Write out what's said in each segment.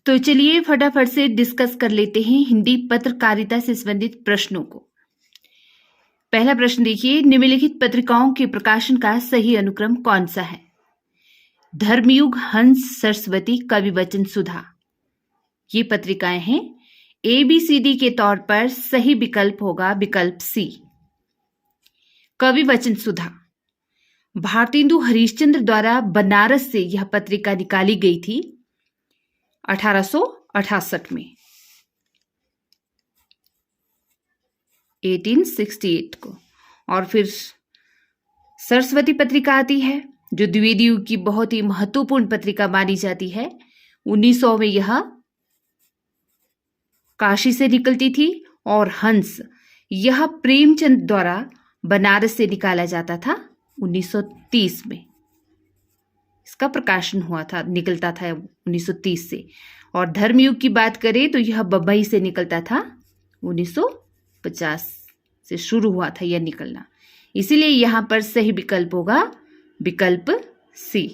तो चलिए फटाफट से डिस्कस कर लेते हैं हिंदी पत्रकारिता से संबंधित प्रश्नों को। पहला प्रश्न देखिए, निम्नलिखित पत्रिकाओं के प्रकाशन का सही अनुक्रम कौन सा है? धर्मयुग, हंस, सरस्वती, कवि वचन, सुधा। ये पत्रिकाएं हैं। ABCD के तौर पर सही विकल्प होगा विकल्प सी, कवि वचन सुधा। भारतेंदु हरिश्चंद्र द्वारा बनारस से यह पत्रिका निकाली गई थी 1868 में, 1868 को। और फिर सरस्वती पत्रिका आती है, जो द्विवेदी युग की बहुत ही महत्वपूर्ण पत्रिका मानी जाती है। 1900 में यह काशी से निकलती थी। और हंस, यह प्रेमचंद द्वारा बनारस से निकाला जाता था 1930 में। इसका प्रकाशन हुआ था, निकलता था 1930 से। और धर्मयुग की बात करें तो यह बम्बई से निकलता था 1950 से शुरू हुआ था यह निकलना। इसीलिए यहां पर सही विकल्प होगा विकल्प सी,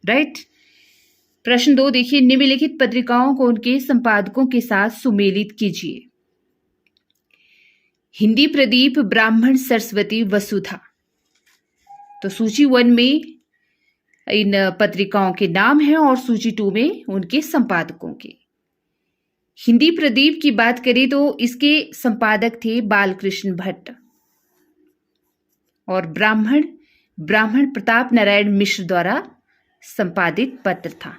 राइट। प्रश्न 2 देखिए, निम्नलिखित पत्रिकाओं को उनके संपादकों के साथ सुमेलित कीजिए। हिंदी प्रदीप, ब्राह्मण, सरस्वती, वसुधा। तो सूची 1 में इन पत्रिकाओं के नाम हैं और सूची 2 में उनके संपादकों के। हिंदी प्रदीप की बात करें तो इसके संपादक थे बालकृष्ण भट्ट। और ब्राह्मण प्रताप नारायण मिश्र द्वारा संपादित पत्र था।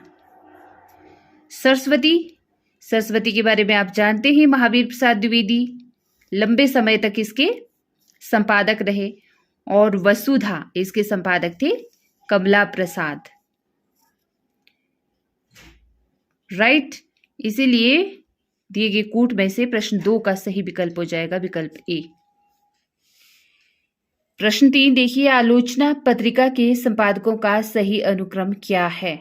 सरस्वती के बारे में आप जानते हैं, महावीर प्रसाद द्विवेदी लंबे समय तक इसके संपादक रहे। और वसुधा, इसके संपादक थे कमला प्रसाद, राइट। इसीलिए दिए गए कूट में से प्रश्न 2 का सही विकल्प हो जाएगा विकल्प ए। प्रश्न 3 देखिए, आलोचना पत्रिका के संपादकों का सही अनुक्रम क्या है?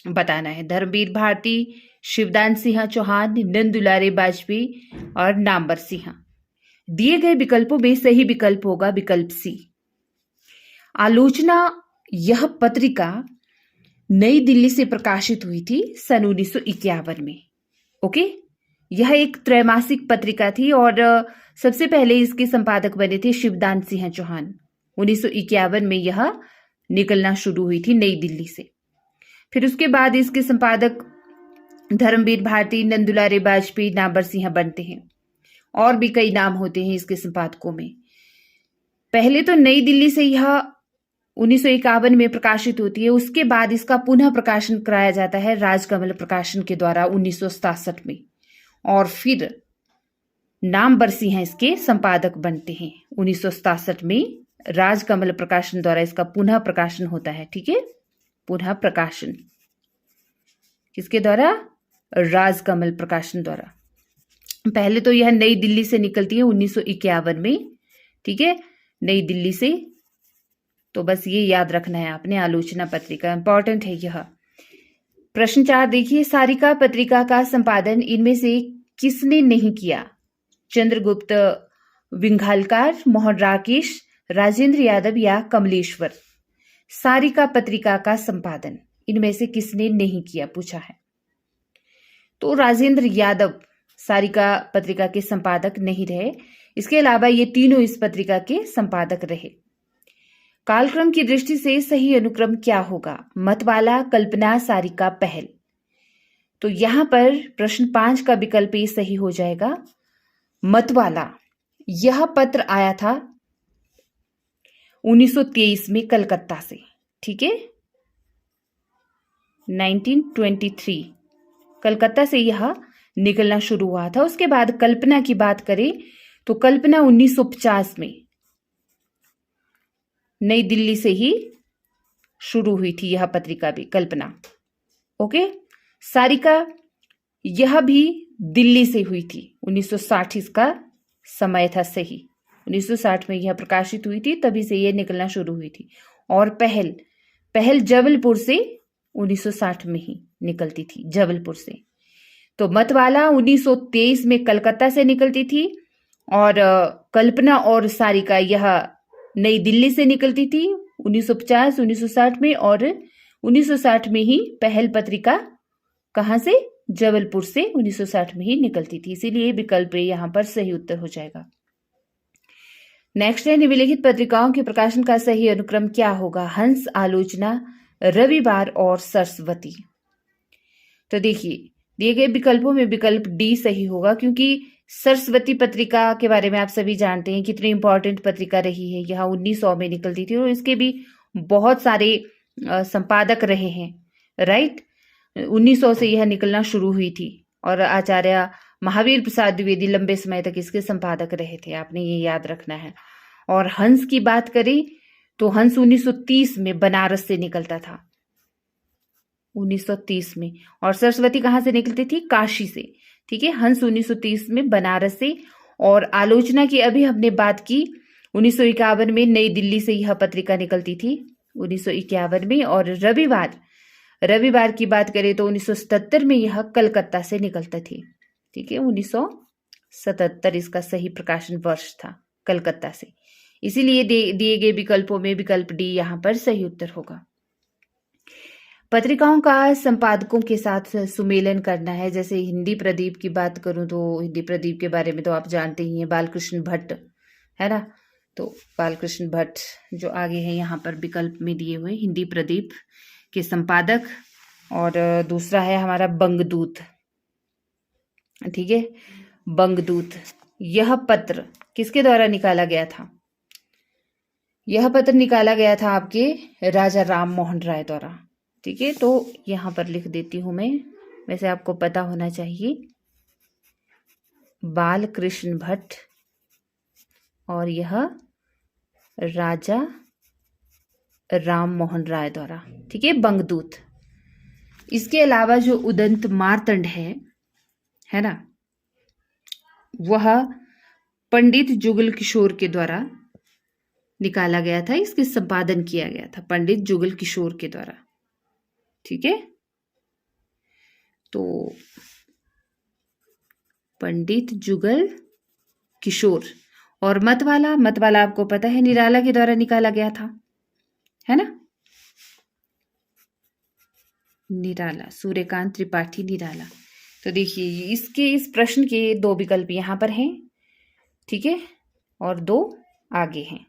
बताना है। धर्मवीर भारती, शिवदान सिंह चौहान, नंद दुलारे वाजपेयी और नामवर सिंह। दिए गए विकल्पों में सही विकल्प होगा विकल्प सी, आलोचना। यह पत्रिका नई दिल्ली से प्रकाशित हुई थी सन 1951 में। ओके, यह एक त्रैमासिक पत्रिका थी और सबसे पहले इसके संपादक बने थे शिवदान सिंह चौहान। 1951 में यह निकलना शुरू हुई थी नई दिल्ली से। फिर उसके बाद इसके संपादक धर्मवीर भारती, नंद दुलारे वाजपेयी, नामवर सिंह बनते हैं। और भी कई नाम होते हैं इसके संपादकों में। पहले तो नई दिल्ली से यह 1951 में प्रकाशित होती है। उसके बाद इसका पुनः प्रकाशन कराया जाता है राजकमल प्रकाशन के द्वारा 1967 में। और फिर नामवर सिंह इसके संपादक बनते हैं 1967 में। राजकमल प्रकाशन द्वारा इसका पुनः प्रकाशन होता है, ठीक है। पुनः प्रकाशन किसके द्वारा? राजकमल प्रकाशन द्वारा। पहले तो यह नई दिल्ली से निकलती है 1951 में, ठीक है, नई दिल्ली से। तो बस ये याद रखना है आपने, आलोचना पत्रिका इंपॉर्टेंट है यह। प्रश्न 4 देखिए, सारिका पत्रिका का संपादन इनमें से किसने नहीं किया? चंद्रगुप्त विंघालकार, मोहन राकेश, राजेंद्र यादव या कमलेश्वर। सारिका पत्रिका का संपादन इनमें से किसने नहीं किया पूछा है। तो राजेंद्र यादव सारिका पत्रिका के संपादक नहीं रहे। इसके अलावा ये तीनों इस पत्रिका के संपादक रहे। कालक्रम की दृष्टि से सही अनुक्रम क्या होगा? मतवाला, कल्पना, सारिका, पहल। तो यहां पर प्रश्न 5 का विकल्प ये सही हो जाएगा, मतवाला। यह पत्र आया था 1923 में कलकत्ता से, ठीक है, 1923 कलकत्ता से यह निकलना शुरू हुआ था। उसके बाद कल्पना की बात करें तो कल्पना 1950 में नई दिल्ली से ही शुरू हुई थी यह पत्रिका भी, कल्पना। ओके, सारिका यह भी दिल्ली से हुई थी 1960, इसका समय था सही। 1960 में यह प्रकाशित हुई थी, तभी से यह निकलना शुरू हुई थी। और पहल जबलपुर से 1960 में ही निकलती थी, जबलपुर से। तो मतवाला 1923 में कलकत्ता से निकलती थी और कल्पना और सारिका यह नई दिल्ली से निकलती थी 1950 1960 में। और 1960 में ही पहल पत्रिका कहाँ से? जबलपुर से 1960 में ही निकलती थी, इसीलिए विकल्प ए यहाँ पर सही उत्तर हो जाएगा। नेक्स्ट है, निम्नलिखित पत्रिकाओं के प्रकाशन का सही अनुक्रम क्या होगा? हंस, आलोचना, रविवार और सरस्वती। तो देखिए, दिए गए विकल्पों में विकल्प डी सही होगा, क्योंकि सरस्वती पत्रिका के बारे में आप सभी जानते हैं कितनी इंपॉर्टेंट पत्रिका रही है। यह 1900 में निकलती थी और इसके भी बहुत सारे संपादक रहे हैं, राइट। 1900 से यह निकलना शुरू हुई थी और आचार्य महावीर प्रसाद द्विवेदी लंबे समय तक इसके संपादक रहे थे, आपने ये याद रखना है। और हंस की बात करें तो हंस 1930 में बनारस से निकलता था, 1930 में। और सरस्वती कहाँ से निकलती थी? काशी से, ठीक है। हंस 1930 में बनारस से। और आलोचना की अभी हमने बात की, 1951 में नई दिल्ली से यह पत्रिका निकलती थी, 1951 में। और रविवार की बात करें तो 1977 में यह कलकत्ता से निकलती थी, ठीक है। 1977 इसका सही प्रकाशन वर्ष था, कलकत्ता से। इसीलिए दिए गए विकल्पों में विकल्प डी यहाँ पर सही उत्तर होगा। पत्रिकाओं का संपादकों के साथ सुमेलन करना है। जैसे हिंदी प्रदीप की बात करूं तो हिंदी प्रदीप के बारे में तो आप जानते ही हैं, बालकृष्ण भट्ट, है ना। तो बालकृष्ण भट्ट जो आगे है यहाँ पर विकल्प में दिए हुए, हिंदी प्रदीप के संपादक। और दूसरा है हमारा बंगदूत, ठीक है, बंगदूत। यह पत्र किसके द्वारा निकाला गया था? यह पत्र निकाला गया था आपके राजा राम मोहन राय द्वारा, ठीक है। तो यहां पर लिख देती हूं मैं, वैसे आपको पता होना चाहिए, बालकृष्ण भट्ट और यह राजा राम मोहन राय द्वारा, ठीक है, बंगदूत। इसके अलावा जो उदंत मार्तंड है ना, वह पंडित जुगल किशोर के द्वारा निकाला गया था, इसके संपादन किया गया था पंडित जुगल किशोर के द्वारा, ठीक है। तो पंडित जुगल किशोर। और मतवाला आपको पता है निराला के द्वारा निकाला गया था, है ना, निराला, सूर्यकांत त्रिपाठी निराला। तो देखिए इसके इस प्रश्न के 2 विकल्प यहां पर हैं, ठीक है, और 2 आगे हैं।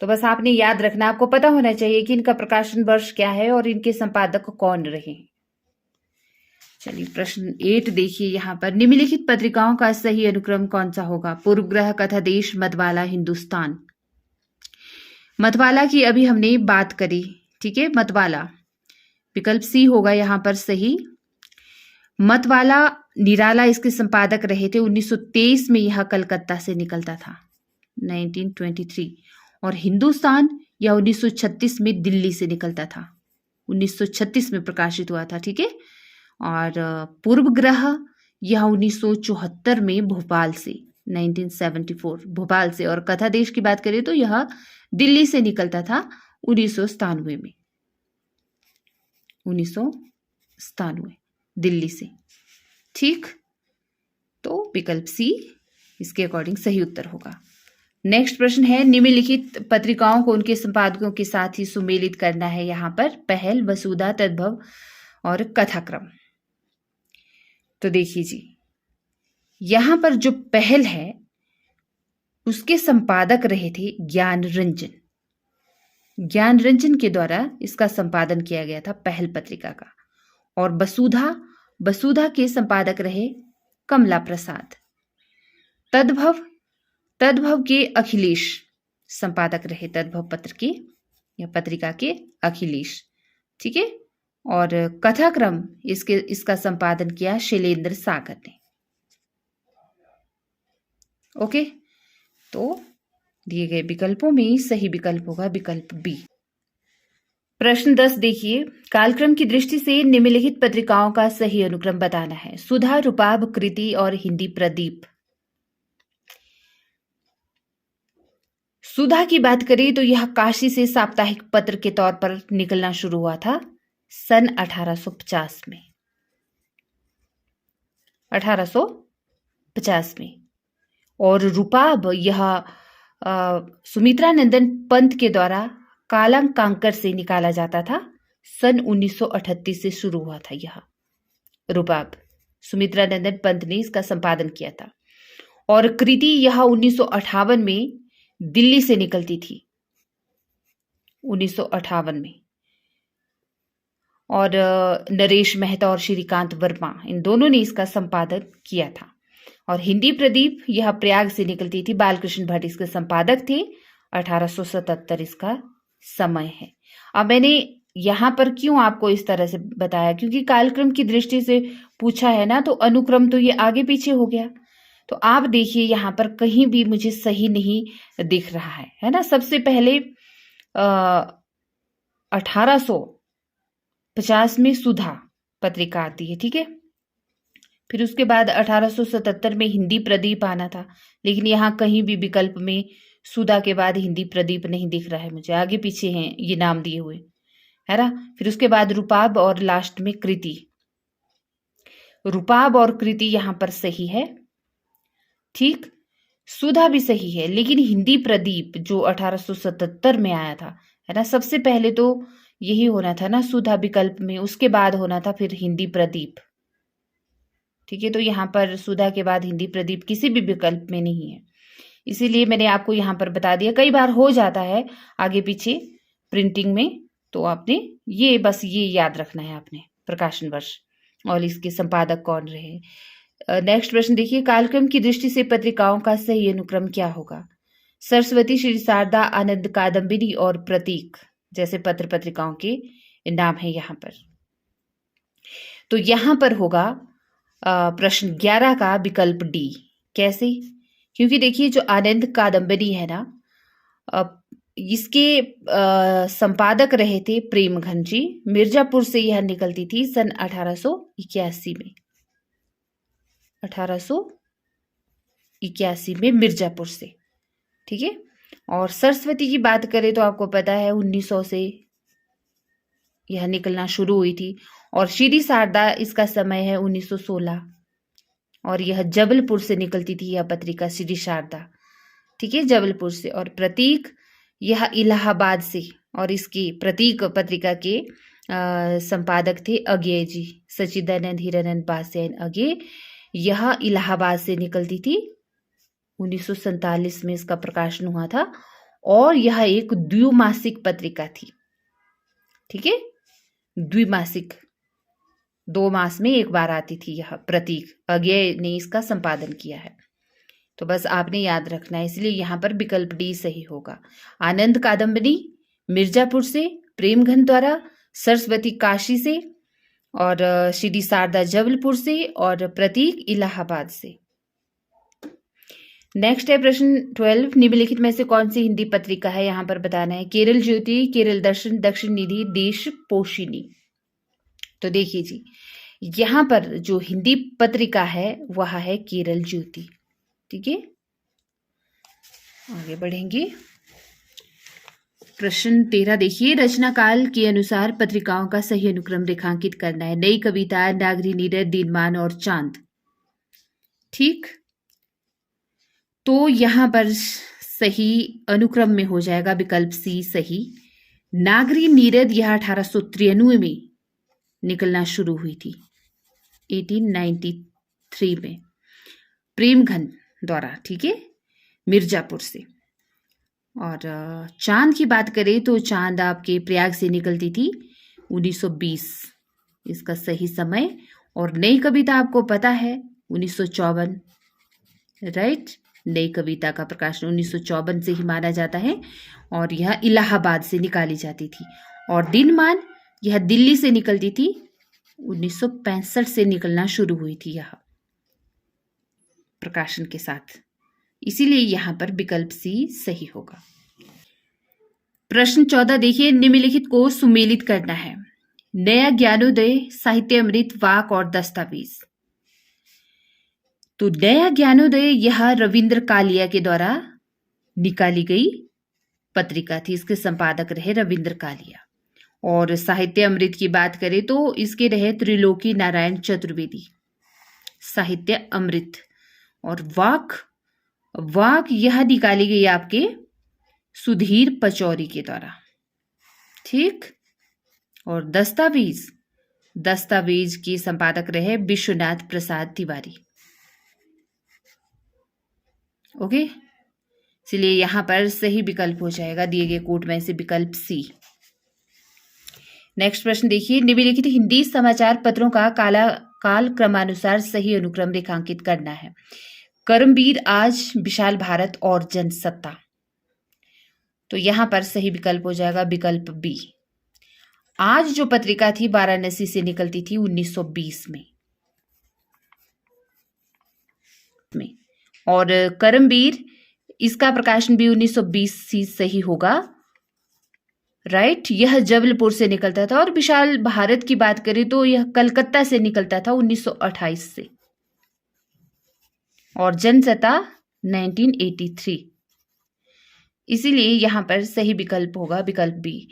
तो बस आपने याद रखना, आपको पता होना चाहिए कि इनका प्रकाशन वर्ष क्या है और इनके संपादक कौन रहे। चलिए प्रश्न 8 देखिए यहाँ पर, निम्नलिखित पत्रिकाओं का सही अनुक्रम कौन सा होगा? पूर्वग्रह, कथा देश, मतवाला, हिंदुस्तान। मतवाला की अभी हमने बात करी, ठीक है, मतवाला, विकल्प सी होगा यहाँ पर सही। मतवाला निराला इसके संपादक रहे थे, 1923 में यह कलकत्ता से निकलता था, 1923। और हिंदुस्तान यह 1936 में दिल्ली से निकलता था, 1936 में प्रकाशित हुआ था, ठीक है। और पूर्वग्रह यह 1974 में भोपाल से, 1974 भोपाल से। और कथा देश की बात करें तो यह दिल्ली से निकलता था 1997 में, 1997 दिल्ली से, ठीक। तो विकल्प सी इसके अकॉर्डिंग सही उत्तर होगा। नेक्स्ट प्रश्न है, निम्नलिखित पत्रिकाओं को उनके संपादकों के साथ ही सुमेलित करना है। यहाँ पर पहल, वसुधा, तद्भव और कथाक्रम। तो देखिए जी, यहां पर जो पहल है उसके संपादक रहे थे ज्ञान रंजन के द्वारा इसका संपादन किया गया था, पहल पत्रिका का। और वसुधा के संपादक रहे कमला प्रसाद। तद्भव के अखिलेश संपादक रहे, तद्भव पत्र के या पत्रिका के अखिलेश, ठीक है। और कथाक्रम इसका संपादन किया शैलेंद्र सागर ने, ओके। तो दिए गए विकल्पों में सही विकल्प होगा विकल्प बी। प्रश्न 10 देखिए, कालक्रम की दृष्टि से निम्नलिखित पत्रिकाओं का सही अनुक्रम बताना है। सुधा, रूपाभ, कृति और हिंदी प्रदीप। सुधा की बात करें तो यह काशी से साप्ताहिक पत्र के तौर पर निकलना शुरू हुआ था सन 1850 में, 1850 में। और रूपाभ यह सुमित्रा नंदन पंत के द्वारा कालम कांकर से निकाला जाता था, सन 1938 से शुरू हुआ था यह, रुबाब, सुमित्रा नंदन पंत ने इसका संपादन किया था। और कृति यह 1958 में दिल्ली से निकलती थी, 1958 में। और नरेश मेहता और श्रीकांत वर्मा, इन दोनों ने इसका संपादन किया था। और हिंदी प्रदीप यह प्रयाग से निकलती थी, बालकृष्ण भट्ट इसके संपादक थे, 1877 इसका समय है। अब मैंने यहाँ पर क्यों आपको इस तरह से बताया, क्योंकि कालक्रम की दृष्टि से पूछा है ना, तो अनुक्रम तो ये आगे पीछे हो गया। तो आप देखिए यहाँ पर कहीं भी मुझे सही नहीं दिख रहा है ना। सबसे पहले 1850 में सुधा पत्रिका आती है, ठीक है। फिर उसके बाद 1877 में हिंदी प्रदीप आना था, लेकिन यहाँ कहीं भी विकल्प में सुधा के बाद हिंदी प्रदीप नहीं दिख रहा है मुझे, आगे पीछे हैं ये नाम दिए हुए, है ना। फिर उसके बाद रुपाब और लास्ट में कृति। रुपाब और कृति यहाँ पर सही है, ठीक। सुधा भी सही है, लेकिन हिंदी प्रदीप जो 1877 में आया था, है ना, सबसे पहले तो यही होना था ना सुधा विकल्प में, उसके बाद होना था फिर हिंदी प्रदीप, ठीक है। तो यहाँ पर सुधा के बाद हिंदी प्रदीप किसी भी विकल्प में नहीं है, इसीलिए मैंने आपको यहाँ पर बता दिया। कई बार हो जाता है आगे पीछे प्रिंटिंग में, तो आपने ये बस ये याद रखना है आपने, प्रकाशन वर्ष और इसके संपादक कौन रहे। नेक्स्ट प्रश्न देखिए, कालक्रम की दृष्टि से पत्रिकाओं का सही अनुक्रम क्या होगा। सरस्वती, श्री शारदा, आनंद, कादम्बिनी और प्रतीक जैसे पत्र पत्रिकाओं के नाम है यहाँ पर। तो यहाँ पर होगा प्रश्न 11 का विकल्प डी। कैसे? क्योंकि देखिए जो आनंद कादम्बिनी है ना, इसके संपादक रहे थे प्रेमघन जी, मिर्जापुर से यह निकलती थी सन 1881 में, 1881 में मिर्जापुर से, ठीक है। और सरस्वती की बात करें तो आपको पता है 1900 से यह निकलना शुरू हुई थी। और श्री शारदा इसका समय है 1916, और यह जबलपुर से निकलती थी यह पत्रिका श्री शारदा, ठीक है, जबलपुर से। और प्रतीक यह इलाहाबाद से, और इसकी प्रतीक पत्रिका के संपादक थे अज्ञेय जी, सच्चिदानंद हीरानंद बासियान अज्ञेय। यह इलाहाबाद से निकलती थी, 1947 में इसका प्रकाशन हुआ था, और यह एक द्विमासिक पत्रिका थी, ठीक है, द्विमासिक, 2 मास में एक बार आती थी यह प्रतीक। अज्ञेय ने इसका संपादन किया है, तो बस आपने याद रखना है, इसलिए यहाँ पर विकल्प डी सही होगा। आनंद कादम्बिनी मिर्जापुर से, प्रेमघन द्वारा, सरस्वती काशी से, और श्री शारदा जबलपुर से, और प्रतीक इलाहाबाद से। नेक्स्ट है प्रश्न 12, निम्नलिखित में से कौन सी हिंदी पत्रिका है, यहाँ पर बताना है। केरल ज्योति, केरल दर्शन, दक्षिण निधि, देश पोशिनी। तो देखिए जी, यहाँ पर जो हिंदी पत्रिका है वह है केरल ज्योति, ठीक है। आगे बढ़ेंगे, प्रश्न 13 देखिए, रचना काल के अनुसार पत्रिकाओं का सही अनुक्रम रेखांकित करना है। नई कविता, नागरी नीरद, दिनमान और चांद, ठीक। तो यहां पर सही अनुक्रम में हो जाएगा विकल्प सी सही। नागरी नीरद यह 1893 में निकलना शुरू हुई थी, 1893 में, प्रेमघन द्वारा, ठीक है, मिर्जापुर से। और चांद की बात करें तो चांद आपके प्रयाग से निकलती थी, 1920 इसका सही समय। और नई कविता आपको पता है 1954, राइट, नई कविता का प्रकाशन 1954 से ही माना जाता है, और यह इलाहाबाद से निकाली जाती थी। और दिनमान यह दिल्ली से निकलती थी, 1965 से निकलना शुरू हुई थी यह प्रकाशन के साथ, इसीलिए यहां पर विकल्प सी सही होगा। प्रश्न 14 देखिए, निम्नलिखित को सुमेलित करना है। नया ज्ञानोदय, साहित्य अमृत, वाक और दस्तावेज। तो नया ज्ञानोदय यह रविंद्र कालिया के द्वारा निकाली गई पत्रिका थी, इसके संपादक रहे रविंद्र कालिया। और साहित्य अमृत की बात करें तो इसके रहे त्रिलोकी नारायण चतुर्वेदी, साहित्य अमृत। और वाक यह निकाली गई आपके सुधीर पचौरी के द्वारा, ठीक। और दस्तावेज दस्तावेज के संपादक रहे विश्वनाथ प्रसाद तिवारी। ओके, इसलिए यहां पर सही विकल्प हो जाएगा दिए गए कोट में से विकल्प सी। नेक्स्ट प्रश्न देखिए, निम्नलिखित हिंदी समाचार पत्रों का काल क्रमानुसार सही अनुक्रम रेखांकित करना है। कर्मवीर, आज, विशाल भारत और जनसत्ता। तो यहां पर सही विकल्प हो जाएगा विकल्प बी। आज जो पत्रिका थी वाराणसी से निकलती थी 1920 में और कर्मवीर इसका प्रकाशन भी 1920 ही सही होगा, राइट। यह जबलपुर से निकलता था और विशाल भारत की बात करें तो यह कलकत्ता से निकलता था 1928 से और जनसत्ता 1983। इसीलिए यहां पर सही विकल्प होगा विकल्प बी।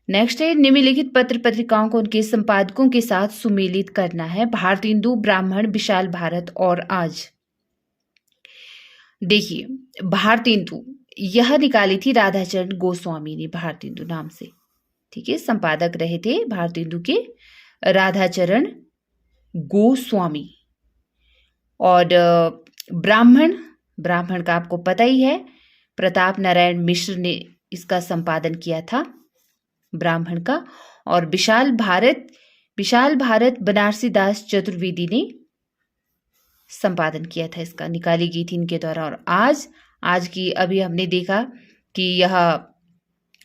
नेक्स्ट है, निम्नलिखित पत्र पत्रिकाओं को उनके संपादकों के साथ सुमेलित करना है। भारतेंदु, ब्राह्मण, विशाल भारत और आज। देखिए, भारतेंदु यह निकाली थी राधाचरण गोस्वामी ने, भारतेंदु नाम से, ठीक है। संपादक रहे थे भारतेंदु के राधाचरण गोस्वामी। और ब्राह्मण का आपको पता ही है, प्रताप नारायण मिश्र ने इसका संपादन किया था ब्राह्मण का। और विशाल भारत बनारसी दास चतुर्वेदी ने संपादन किया था, इसका निकाली गई थी इनके द्वारा। और आज की अभी हमने देखा कि यह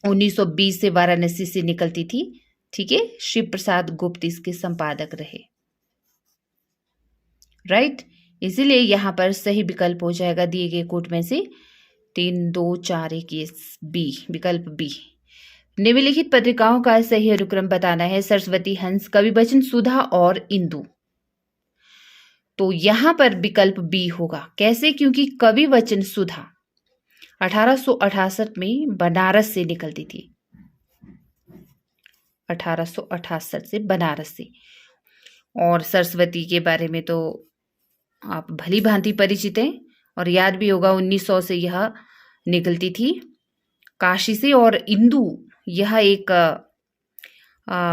1920 से वाराणसी से निकलती थी, ठीक है। शिव प्रसाद गुप्त इसके संपादक रहे, राइट। इसीलिए यहां पर सही विकल्प हो जाएगा दिए गए कोट में से 3, 2, 4, 1 बी, विकल्प बी। निम्नलिखित पत्रिकाओं का सही अनुक्रम बताना है। सरस्वती, हंस, कविवचन, सुधा और इंदु। तो यहां पर विकल्प बी होगा। कैसे? क्योंकि कविवचन सुधा 1868 में बनारस से निकलती थी, 1868 से बनारस से। और सरस्वती के बारे में तो आप भली भांति परिचित हैं और याद भी होगा, 1900 से यह निकलती थी काशी से। और इंदु यह एक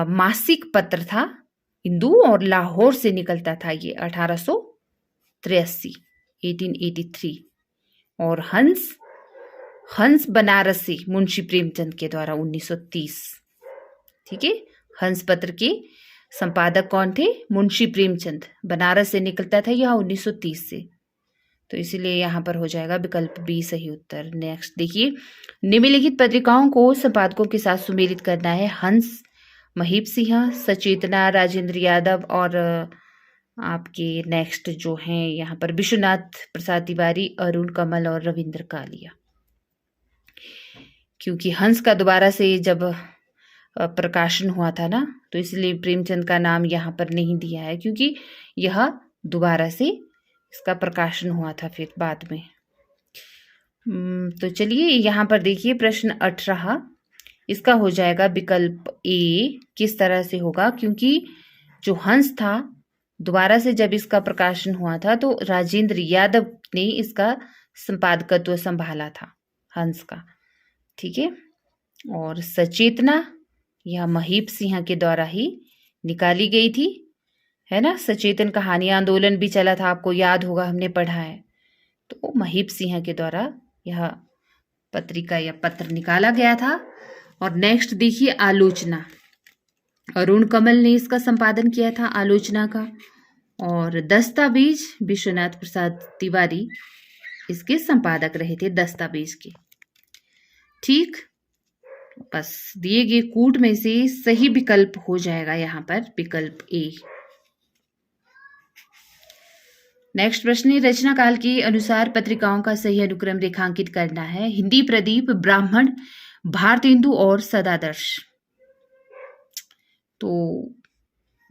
मासिक पत्र था इंदु, और लाहौर से निकलता था ये 1883। और हंस बनारस से मुंशी प्रेमचंद के द्वारा 1930, ठीक है। हंस पत्र के संपादक कौन थे? मुंशी प्रेमचंद। बनारस से निकलता था यह 1930 से, तो इसीलिए यहां पर हो जाएगा विकल्प बी सही उत्तर। नेक्स्ट देखिए, निम्नलिखित पत्रिकाओं को संपादकों के साथ सुमेलित करना है। हंस, महीप सिंह, सचेतना, राजेंद्र यादव और आपके नेक्स्ट जो हैं यहाँ पर विश्वनाथ प्रसाद तिवारी, अरुण कमल और रविंद्र कालिया। क्योंकि हंस का दोबारा से जब प्रकाशन हुआ था ना, तो इसलिए प्रेमचंद का नाम यहाँ पर नहीं दिया है, क्योंकि यह दोबारा से इसका प्रकाशन हुआ था फिर बाद में। तो चलिए यहाँ पर देखिए प्रश्न 18, इसका हो जाएगा विकल्प ए। किस तरह से होगा? क्योंकि जो हंस था दोबारा से जब इसका प्रकाशन हुआ था तो राजेंद्र यादव ने इसका संपादकत्व संभाला था हंस का, ठीक है। और सचेतना यह महीप सिंह के द्वारा ही निकाली गई थी, है ना। सचेतन कहानी आंदोलन भी चला था, आपको याद होगा, हमने पढ़ा है। तो महीप सिंह के द्वारा यह पत्रिका या पत्र निकाला गया था। और नेक्स्ट देखिए आलोचना, अरुण कमल ने इसका संपादन किया था आलोचना का। और दस्तावेज विश्वनाथ प्रसाद तिवारी इसके संपादक रहे थे दस्तावेज के, ठीक। बस दिए गए कूट में से सही विकल्प हो जाएगा यहाँ पर विकल्प ए। नेक्स्ट प्रश्न है, रचना काल के अनुसार पत्रिकाओं का सही अनुक्रम रेखांकित करना है। हिंदी प्रदीप, ब्राह्मण, भारतेंदु और सदादर्श। तो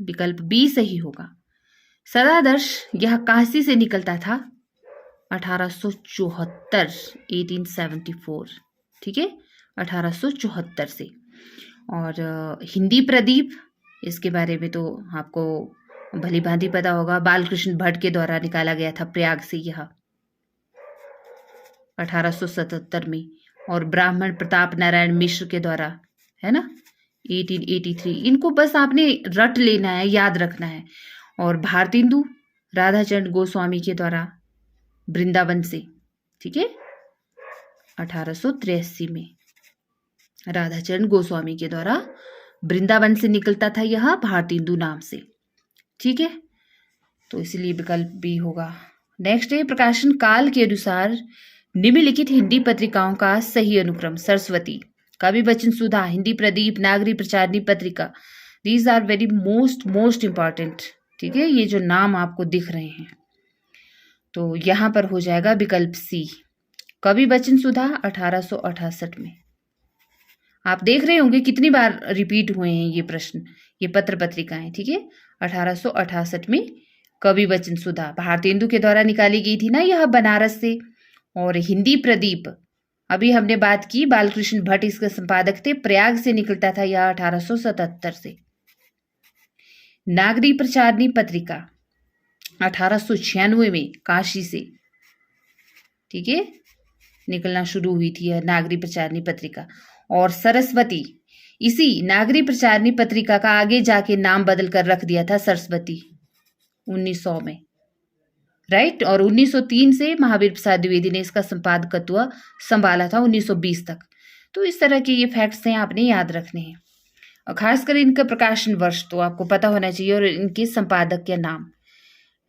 विकल्प बी सही होगा। सदादर्श यह काशी से निकलता था 1874, ठीक है, 1874 से। और हिंदी प्रदीप, इसके बारे में तो आपको भली भांति पता होगा, बालकृष्ण भट्ट के द्वारा निकाला गया था प्रयाग से यह 1877 में। और ब्राह्मण प्रताप नारायण मिश्र के द्वारा, है ना, 1883। इनको बस आपने रट लेना है, याद रखना है। और भारतेंदु राधाचंद्र गोस्वामी के द्वारा वृंदावन से, ठीक है, 1883 में राधाचंद्र गोस्वामी के द्वारा वृंदावन से निकलता था यह भारतेंदु नाम से, ठीक है। तो इसलिए विकल्प बी होगा। नेक्स्ट है, प्रकाशन काल के अनुसार निम्नलिखित हिंदी पत्रिकाओं का सही अनुक्रम। सरस्वती, कवि वचन सुधा, Hindi Pradeep, Nagari Pracharini Patrika. These are very most important, ठीक है, ये जो नाम आपको दिख रहे हैं। तो यहां पर हो जाएगा विकल्प सी, कवि वचन सुधा 1868 में। आप देख रहे होंगे कितनी बार रिपीट हुए हैं ये प्रश्न, ये पत्र पत्रिकाएं, ठीक है। 1868 में कवि वचन सुधा भारतेंदु के द्वारा निकाली गई थी ना यह, बनारस से। और हिंदी प्रदीप, अभी हमने बात की, बालकृष्ण भट्ट इसके संपादक थे, प्रयाग से निकलता था यह 1877 से। नागरी प्रचारणी पत्रिका 1896 में काशी से, ठीक है, निकलना शुरू हुई थी यह नागरी प्रचारणी पत्रिका। और सरस्वती, इसी नागरी प्रचारणी पत्रिका का आगे जाके नाम बदल कर रख दिया था सरस्वती 1900 में, राइट। और 1903 से महावीर प्रसाद द्विवेदी ने इसका संपादकत्व संभाला था 1920 तक। तो इस तरह के ये फैक्ट्स हैं, आपने याद रखने हैं। और खासकर इनका प्रकाशन वर्ष तो आपको पता होना चाहिए, और इनके संपादक के नाम।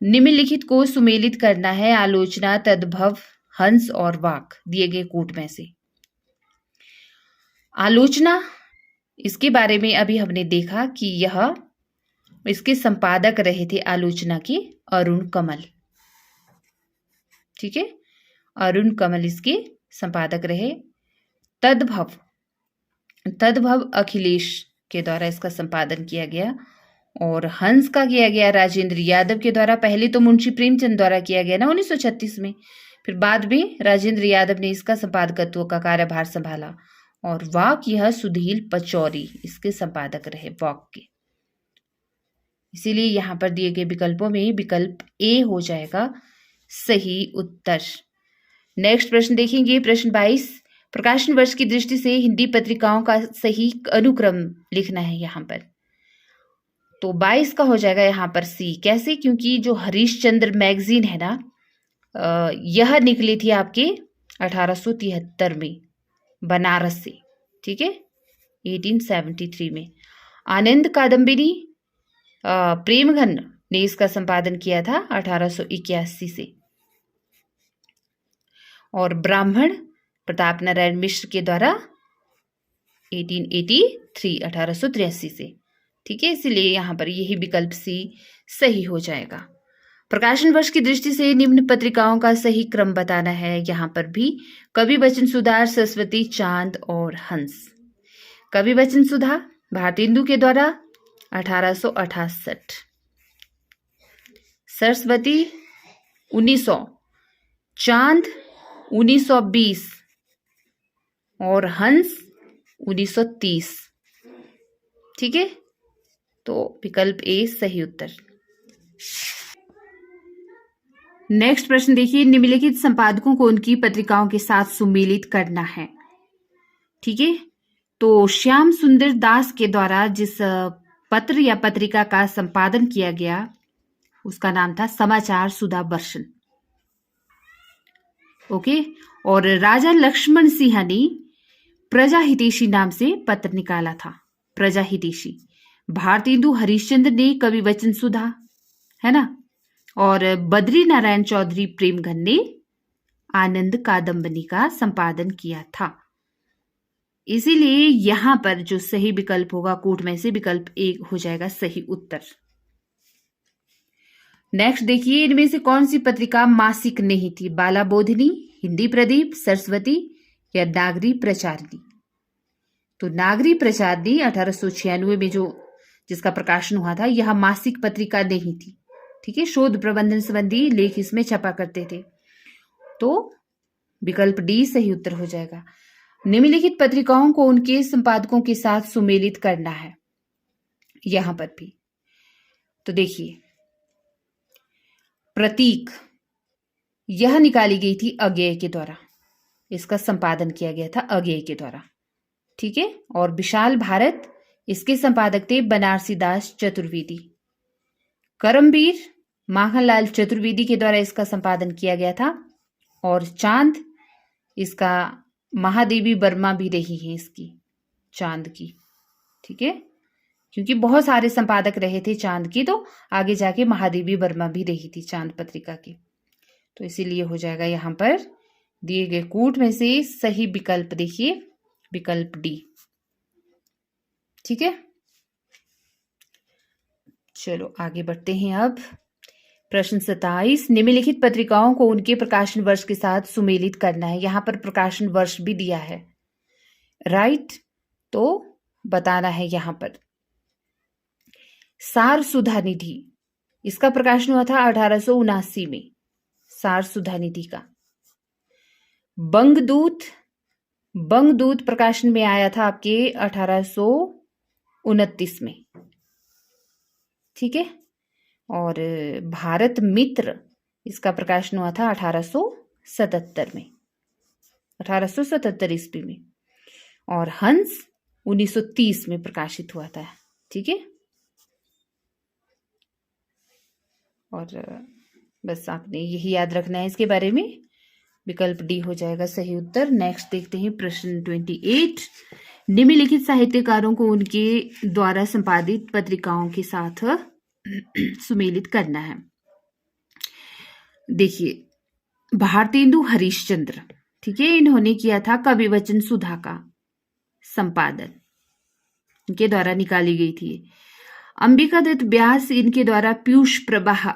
निम्नलिखित को सुमेलित करना है, आलोचना, तद्भव, हंस और वाक दिए गए कोट में से। आलोचना, इसके बारे में अभी हमने देखा कि यह, इसके संपादक रहे थे आलोचना के अरुण कमल, ठीक है, अरुण कमल इसके संपादक रहे। तद्भव अखिलेश के द्वारा इसका संपादन किया गया। और हंस का किया गया राजेंद्र यादव के द्वारा। पहले तो मुंशी प्रेमचंद द्वारा किया गया ना 1936 में, फिर बाद में राजेंद्र यादव ने इसका संपादकत्व का कार्यभार संभाला। और वाक, यह सुधील पचौरी इसके संपादक रहे वाक के। इसीलिए यहां पर दिए गए विकल्पों में विकल्प ए हो जाएगा सही उत्तर। नेक्स्ट प्रश्न देखेंगे, प्रश्न 22, प्रकाशन वर्ष की दृष्टि से हिंदी पत्रिकाओं का सही अनुक्रम लिखना है यहां पर। तो 22 का हो जाएगा यहां पर सी। कैसे? क्योंकि जो हरीशचंद्र मैगजीन है ना, यह निकली थी आपके 1873 में बनारस से, ठीक है, 1873 में। आनंद कादम्बिनी प्रेमघन ने इसका संपादन किया था 1881 से। और ब्राह्मण प्रताप नारायण मिश्र के द्वारा 1883 से, ठीक है। इसलिए यहां पर यही विकल्प सी सही हो जाएगा। प्रकाशन वर्ष की दृष्टि से निम्न पत्रिकाओं का सही क्रम बताना है। यहां पर भी कवि वचन सुधा, सरस्वती, चांद और हंस। कवि वचन सुधा भारतेंदु के द्वारा 1868, सरस्वती 1900, चांद 1920 और हंस 1930, ठीक है। तो विकल्प ए सही उत्तर। नेक्स्ट प्रश्न देखिए, निम्नलिखित संपादकों को उनकी पत्रिकाओं के साथ सुमेलित करना है, ठीक है। तो श्याम सुंदर दास के द्वारा जिस पत्र या पत्रिका का संपादन किया गया उसका नाम था समाचार सुधा वर्षन, ओके। और राजा लक्ष्मण सिंह ने प्रजा हितैषी नाम से पत्र निकाला था, प्रजा हितैषी। भारतेंदु हरिश्चंद्र ने कवि वचन सुधा, है ना। और बद्री नारायण चौधरी प्रेमघन ने आनंद कादम्बिनी का संपादन किया था। इसीलिए यहां पर जो सही विकल्प होगा कोट में से विकल्प ए हो जाएगा सही उत्तर। नेक्स्ट देखिए, इनमें से कौन सी पत्रिका मासिक नहीं थी? बाला बोधिनी, हिंदी प्रदीप, सरस्वती या नागरी प्रचारणी। तो नागरी प्रचारणी 1896 में जो जिसका प्रकाशन हुआ था, यह मासिक पत्रिका नहीं थी, ठीक है। शोध प्रबंधन संबंधी लेख इसमें छपा करते थे। तो विकल्प डी सही उत्तर हो जाएगा। निम्नलिखित पत्रिकाओं को उनके संपादकों के साथ सुमेलित करना है यहां पर भी। तो देखिए, प्रतीक यह निकाली गई थी अज्ञेय के द्वारा, इसका संपादन किया गया था अज्ञेय के द्वारा, ठीक है। और विशाल भारत इसके संपादक थे बनारसी दास चतुर्वेदी। करमवीर माखनलाल चतुर्वेदी के द्वारा इसका संपादन किया गया था। और चांद, इसका महादेवी वर्मा भी रही है इसकी, चांद की। ठीक है, क्योंकि बहुत सारे संपादक रहे थे चांद की, तो आगे जाके महादेवी वर्मा भी रही थी चांद पत्रिका की। तो इसीलिए हो जाएगा यहाँ पर दिए गए कूट में से सही विकल्प देखिए, विकल्प डी। ठीक है, चलो आगे बढ़ते हैं। अब प्रश्न 27, निम्नलिखित पत्रिकाओं को उनके प्रकाशन वर्ष के साथ सुमेलित करना है। यहां पर प्रकाशन वर्ष भी दिया है, राइट, तो बताना है यहां पर। सार सुधा निधि, इसका प्रकाशन हुआ था 1879 में, सार सुधा निधि का। बंगदूत, बंगदूत प्रकाशन में आया था आपके 1829 में। ठीक है, और भारत मित्र, इसका प्रकाशन हुआ था 1877 में, 1877 ईस्वी में। और हंस 1930 में प्रकाशित हुआ था। ठीक है, और बस आपने यही याद रखना है इसके बारे में। विकल्प डी हो जाएगा सही उत्तर। नेक्स्ट देखते हैं प्रश्न 28, निम्नलिखित साहित्यकारों को उनके द्वारा संपादित पत्रिकाओं के साथ सुमेलित करना है। देखिए, भारतेंदु हरिश्चंद्र, ठीक है, इन्होंने किया था कवि वचन सुधा का संपादन, इनके द्वारा निकाली गई थी। अंबिका दत्त व्यास, इनके द्वारा पीयूष प्रवाह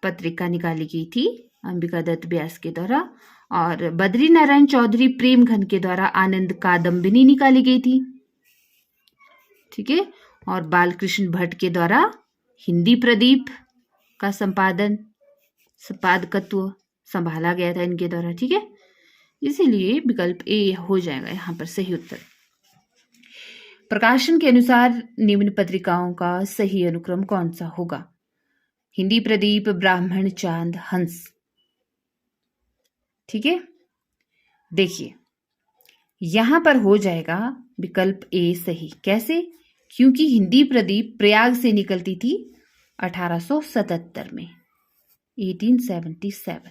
पत्रिका निकाली गई थी, अंबिका दत्त व्यास के द्वारा। और बद्री नारायण चौधरी प्रेम घन के द्वारा आनंद कादम्बिनी निकाली गई थी। ठीक है, और बालकृष्ण भट्ट के द्वारा हिंदी प्रदीप का संपादकत्व संभाला गया था इनके द्वारा। ठीक है, इसीलिए विकल्प ए हो जाएगा यहाँ पर सही उत्तर। प्रकाशन के अनुसार निम्न पत्रिकाओं का सही अनुक्रम कौन सा होगा? हिंदी प्रदीप, ब्राह्मण, चांद, हंस। ठीक है, देखिए यहां पर हो जाएगा विकल्प ए सही। कैसे? क्योंकि हिंदी प्रदीप प्रयाग से निकलती थी 1877 में, 1877,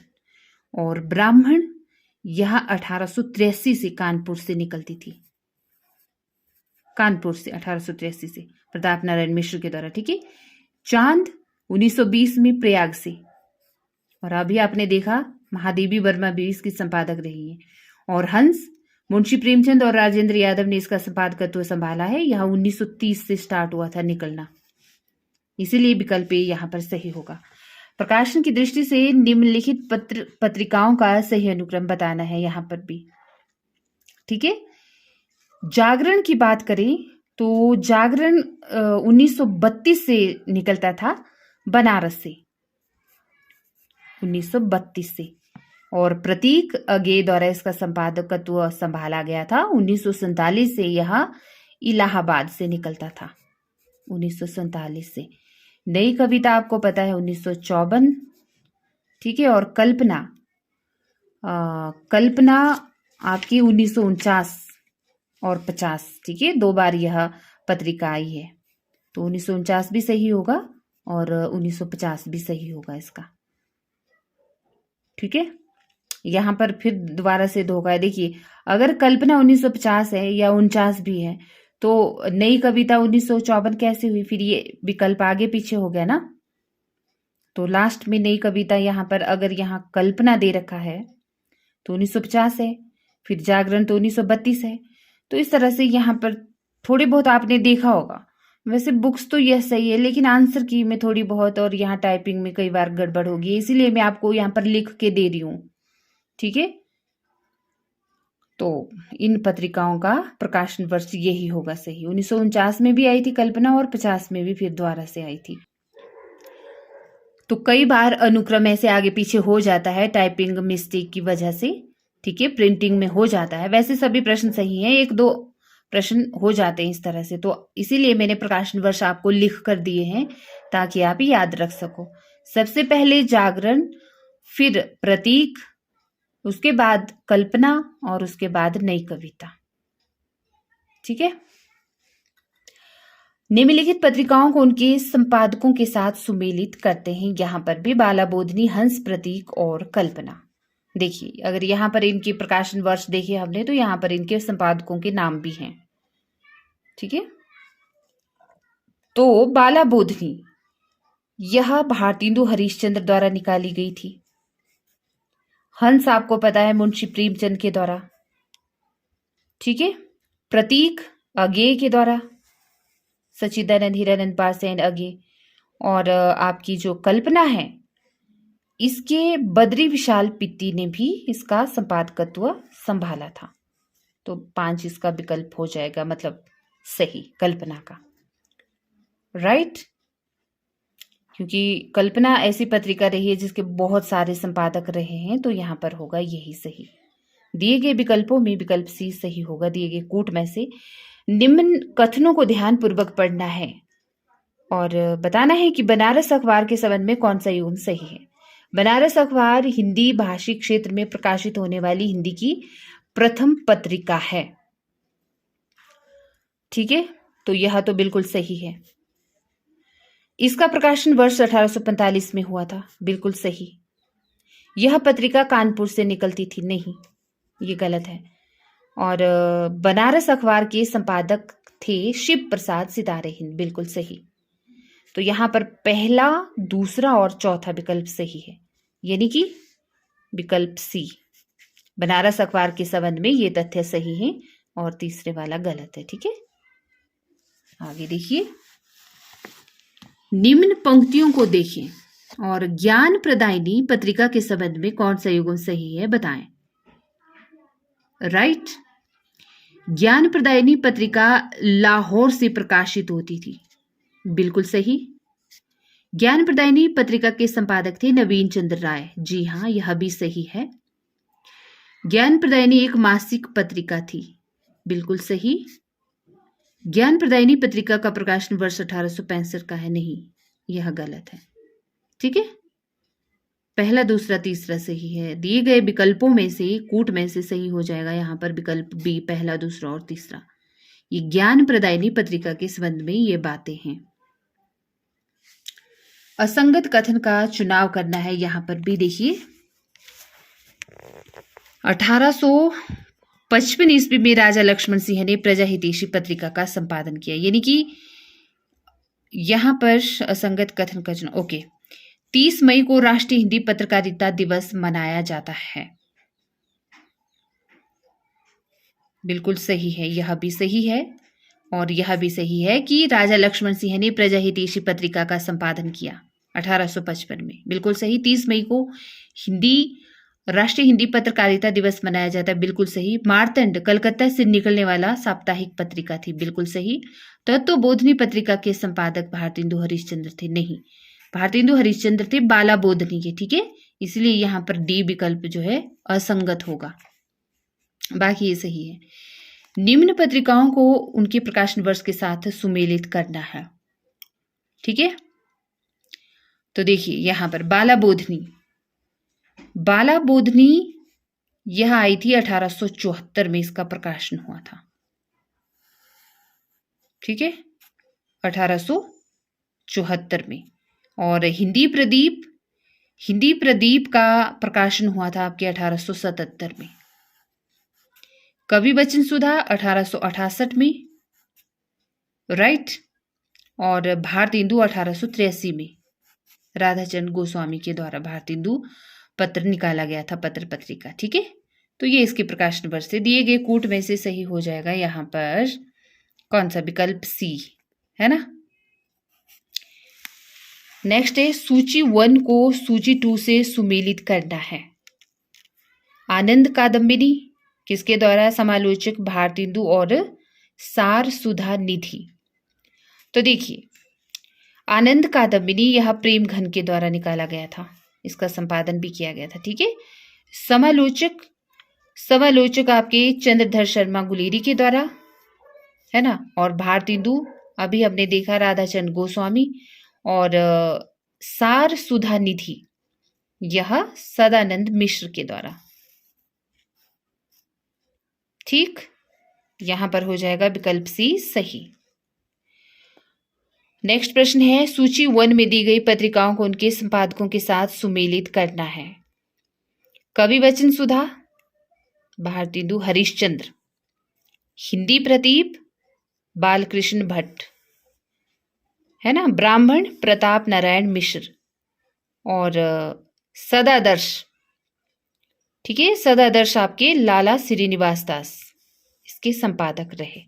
और ब्राह्मण यह 1883 से कानपुर से निकलती थी, कानपुर से 1883 से प्रताप नारायण मिश्र के द्वारा। ठीक है, चांद 1920 में प्रयाग से, और अभी आपने देखा महादेवी वर्मा भी इसकी संपादक रही है। और हंस मुंशी प्रेमचंद और राजेंद्र यादव ने इसका संपादकत्व संभाला है, यह 1930 से स्टार्ट हुआ था निकलना, इसीलिए विकल्प ए यहाँ पर सही होगा। प्रकाशन की दृष्टि से निम्नलिखित पत्रिकाओं का सही अनुक्रम बताना है यहाँ पर भी। ठीक है, जागरण की बात करें तो जागरण 1932 से निकलता था बनारस से, 1932 से। और प्रतीक अगे द्वारा इसका संपादकत्व संभाला गया था 1947 से, यह इलाहाबाद से निकलता था 1947 से। नई कविता आपको पता है 1954। ठीक है, और कल्पना कल्पना आपकी 1949 और 50। ठीक है, 2 बार यह पत्रिका आई है, तो 1949 भी सही होगा और 1950 भी सही होगा इसका। ठीक है, यहां पर फिर दोबारा से धोखा है। देखिए, अगर कल्पना 1950 है या 49 भी है, तो नई कविता 1954 कैसे हुई? फिर ये विकल्प आगे पीछे हो गया ना, तो लास्ट में नई कविता यहाँ पर अगर यहाँ कल्पना दे रखा है तो 1950 है, फिर जागरण तो 1932 है। तो इस तरह से यहाँ पर थोड़ी बहुत आपने देखा होगा। वैसे बुक्स तो यह सही है, लेकिन आंसर की में थोड़ी बहुत और यहाँ टाइपिंग में कई बार गड़बड़ होगी, इसीलिए मैं आपको यहाँ पर लिख के दे रही हूँ। ठीक है, तो इन पत्रिकाओं का प्रकाशन वर्ष यही होगा सही। 1949 में भी आई थी कल्पना और 50 में भी फिर दोबारा से आई थी। तो कई बार अनुक्रम ऐसे आगे पीछे हो जाता है टाइपिंग मिस्टेक की वजह से। ठीक है, प्रिंटिंग में हो जाता है। वैसे सभी प्रश्न सही हैं, 1-2 प्रश्न हो जाते हैं इस तरह से, तो इसीलिए मैंने प्रकाशन वर्ष आपको लिख कर दिए हैं ताकि आप याद रख सको। सबसे पहले जागरण, फिर प्रतीक, उसके बाद कल्पना और उसके बाद नई कविता। ठीक है, निम्नलिखित पत्रिकाओं को उनके संपादकों के साथ सुमेलित करते हैं। यहाँ पर भी बाला बोधनी, हंस, प्रतीक और कल्पना। देखिए, अगर यहाँ पर इनके प्रकाशन वर्ष देखे हमने तो यहाँ पर इनके संपादकों के नाम भी हैं। ठीक है, तो बाला बोधनी यह भारतेंदु हरिश्चंद्र द्वारा निकाली गई थी। हंस आपको पता है मुंशी प्रेमचंद के द्वारा। ठीक है, प्रतीक अज्ञेय के द्वारा, सच्चिदानंद हीरानंद पारसेन अज्ञेय। और आपकी जो कल्पना है, इसके बद्री विशाल पित्ती ने भी इसका संपादकत्व संभाला था। तो 5 इसका विकल्प हो जाएगा, मतलब सही कल्पना का। राइट, क्योंकि कल्पना ऐसी पत्रिका रही है जिसके बहुत सारे संपादक रहे हैं, तो यहाँ पर होगा यही सही। दिए गए विकल्पों में विकल्प सी सही होगा। दिए गए कूट में से निम्न कथनों को ध्यानपूर्वक पढ़ना है और बताना है कि बनारस अखबार के संबंध में कौन सा युग्म सही है। बनारस अखबार हिंदी भाषी क्षेत्र में प्रकाशित होने वाली हिंदी की प्रथम पत्रिका है। ठीक है, तो यह तो बिल्कुल सही है। इसका प्रकाशन वर्ष 1845 में हुआ था, बिल्कुल सही। यह पत्रिका कानपुर से निकलती थी, नहीं, ये गलत है। और बनारस अखबार के संपादक थे शिव प्रसाद सितारे हिंद, बिल्कुल सही। तो यहां पर पहला, दूसरा और चौथा विकल्प सही है, यानी कि विकल्प सी, बनारस अखबार के संबंध में ये तथ्य सही है और तीसरे वाला गलत है। ठीक है, आगे देखिए, निम्न पंक्तियों को देखें और ज्ञान प्रदायिनी पत्रिका के संबंध में कौन सा युग्म सही है बताएं। राइट, ज्ञान प्रदायिनी पत्रिका लाहौर से प्रकाशित होती थी, बिल्कुल सही। ज्ञान प्रदायिनी पत्रिका के संपादक थे नवीन चंद्र राय, जी हाँ, यह भी सही है। ज्ञान प्रदायिनी एक मासिक पत्रिका थी, बिल्कुल सही। ज्ञान प्रदायिनी पत्रिका का प्रकाशन वर्ष 1865 का है, नहीं, यह गलत है। ठीक है, पहला, दूसरा, तीसरा सही है। दिए गए विकल्पों में से कूट में से सही हो जाएगा यहाँ पर विकल्प बी, पहला, दूसरा और तीसरा। ये ज्ञान प्रदायिनी पत्रिका के संबंध में ये बातें हैं। असंगत कथन का चुनाव करना है। यहाँ पर भी देखिए, 1855 ईस्वी में राजा लक्ष्मण सिंह ने प्रजा हितैषी पत्रिका का संपादन किया, यानी कि यहां पर असंगत कथन का चुनाव। ओके, 30 मई को राष्ट्रीय हिंदी पत्रकारिता दिवस मनाया जाता है, बिल्कुल सही है, यह भी सही है। और यह भी सही है कि राजा लक्ष्मण सिंह ने प्रजा हितैषी पत्रिका का संपादन किया 1855 में, बिल्कुल सही। 30 मई को राष्ट्रीय हिंदी पत्रकारिता दिवस मनाया जाता है, बिल्कुल सही। मार्तंड कलकत्ता से निकलने वाला साप्ताहिक पत्रिका थी, बिल्कुल सही। तत्वबोधनी पत्रिका के संपादक भारतेंदु हरिश्चंद्र थे, नहीं, भारतेंदु हरिश्चंद्र थे बाला बोधनी के। ठीक है, इसलिए यहाँ पर डी विकल्प जो है असंगत होगा, बाकी ये सही है। निम्न पत्रिकाओं को उनके प्रकाशन वर्ष के साथ सुमेलित करना है। ठीक है, तो देखिए यहां पर बाला बोधनी यह आई थी 1874 में, इसका प्रकाशन हुआ था। ठीक है, 1874 में। और हिंदी प्रदीप का प्रकाशन हुआ था आपके 1877 में। कवि वचन सुधा 1868 में, राइट। और भारतेंदु 1883 में राधाचंद गोस्वामी के द्वारा भारतेंदु पत्र निकाला गया था, पत्र पत्रिका। ठीक है, तो ये इसके प्रकाशन वर्ष से। दिए गए कूट में से सही हो जाएगा यहाँ पर कौन सा, विकल्प सी, है ना। नेक्स्ट है, सूची 1 को सूची 2 से सुमेलित करना है। आनंद कादम्बिनी किसके द्वारा, समालोचक भारतेंदु और सार सुधा निधि। तो देखिए, आनंद कादम्बिनी यह प्रेम घन के द्वारा निकाला गया था, इसका संपादन भी किया गया था। ठीक है, समालोचक आपके चंद्रधर शर्मा गुलेरी के द्वारा, है ना। और भारतेंदु अभी हमने देखा राधाचंद गोस्वामी, और सार सुधा निधि यह सदानंद मिश्र के द्वारा। ठीक, यहां पर हो जाएगा विकल्प सी सही। नेक्स्ट प्रश्न है, सूची 1 में दी गई पत्रिकाओं को उनके संपादकों के साथ सुमेलित करना है। कवि वचन सुधा, भारतेंदु हरिश्चंद्र, हिंदी प्रदीप, बालकृष्ण भट्ट, है ना, ब्राह्मण, प्रताप नारायण मिश्र, और सदादर्श, ठीक है, सदादर्श आपके लाला श्रीनिवास दास इसके संपादक रहे।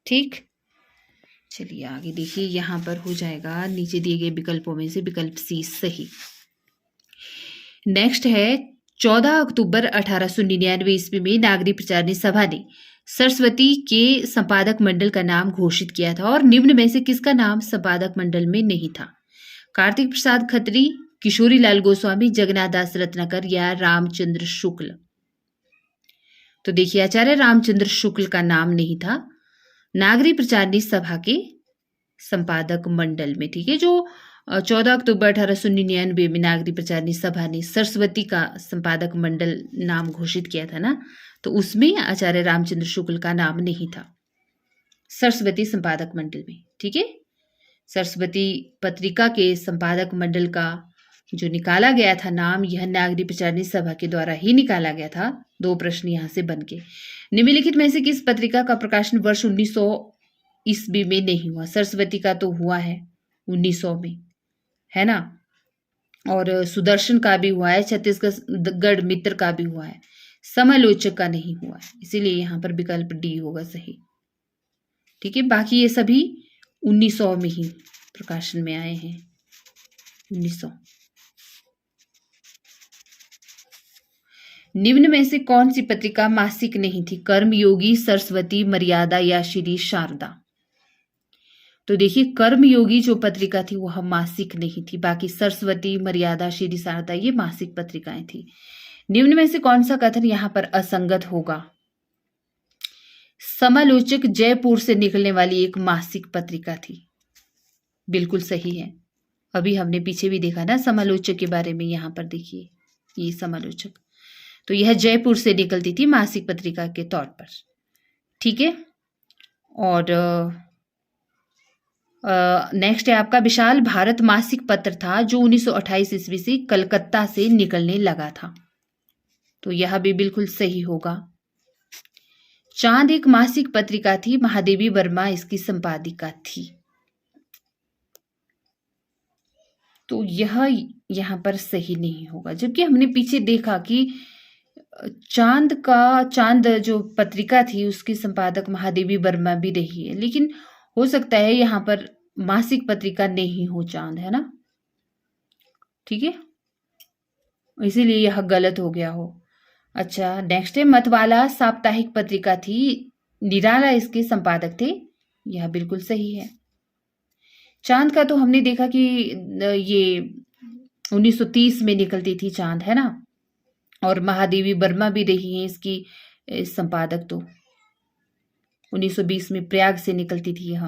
ठीक, चलिए आगे देखिए, यहां पर हो जाएगा नीचे दिए गए विकल्पों में से विकल्प सी सही। नेक्स्ट है, 14 अक्टूबर 1899 ईस्वी में नागरिक प्रचारणी सभा ने सरस्वती के संपादक मंडल का नाम घोषित किया था और निम्न में से किसका नाम संपादक मंडल में नहीं था? कार्तिक प्रसाद खत्री, किशोरी लाल गोस्वामी, जगन्नाथ दास रत्नाकर या रामचंद्र शुक्ल? तो देखिए, आचार्य रामचंद्र शुक्ल का नाम नहीं था नागरिक प्रचारणी सभा के संपादक मंडल में। ठीक है, जो 14 अक्टूबर 1899 में नागरिक प्रचारणी सभा ने सरस्वती का संपादक मंडल नाम घोषित किया था ना, तो उसमें आचार्य रामचंद्र शुक्ल का नाम नहीं था सरस्वती संपादक मंडल में। ठीक है, सरस्वती पत्रिका के संपादक मंडल का जो निकाला गया था नाम, यह नागरिक प्रचारणी सभा के द्वारा ही निकाला गया था। 2 प्रश्न यहां से बनके, निम्नलिखित में से किस पत्रिका का प्रकाशन वर्ष 1900 ईस्वी में नहीं हुआ? सरस्वती का तो हुआ है 1900 में, है ना, और सुदर्शन का भी हुआ है, छत्तीसगढ़ मित्र का भी हुआ है, समालोचक का नहीं हुआ है, इसीलिए यहां पर विकल्प डी होगा सही। ठीक है, बाकी ये सभी 1900 में ही प्रकाशन में आए हैं, 1900। निम्न में से कौन सी पत्रिका मासिक नहीं थी? कर्मयोगी, सरस्वती, मर्यादा या श्री शारदा? तो देखिए, कर्मयोगी जो पत्रिका थी वह मासिक नहीं थी, बाकी सरस्वती, मर्यादा, श्री शारदा ये मासिक पत्रिकाएं थी। निम्न में से कौन सा कथन यहां पर असंगत होगा? समालोचक जयपुर से निकलने वाली एक मासिक पत्रिका थी, बिल्कुल सही है। अभी हमने पीछे भी देखा ना समालोचक के बारे में, यहां पर देखिए ये समालोचक, तो यह जयपुर से निकलती थी मासिक पत्रिका के तौर पर। ठीक है, और नेक्स्ट है आपका विशाल भारत मासिक पत्र था जो 1928 ईस्वी से कलकत्ता से निकलने लगा था, तो यह भी बिल्कुल सही होगा। चांद एक मासिक पत्रिका थी, महादेवी वर्मा इसकी संपादिका थी, तो यह यहां पर सही नहीं होगा। जबकि हमने पीछे देखा कि चांद जो पत्रिका थी उसकी संपादक महादेवी वर्मा भी रही है, लेकिन हो सकता है यहां पर मासिक पत्रिका नहीं हो चांद, है ना। ठीक है, इसीलिए यह गलत हो गया हो। अच्छा, नेक्स्ट है, मतवाला साप्ताहिक पत्रिका थी, निराला इसके संपादक थे, यह बिल्कुल सही है। चांद का तो हमने देखा कि ये 1930 में निकलती थी चांद, है ना, और महादेवी वर्मा भी रही हैं इसकी संपादक, तो 1920 में प्रयाग से निकलती थी यह।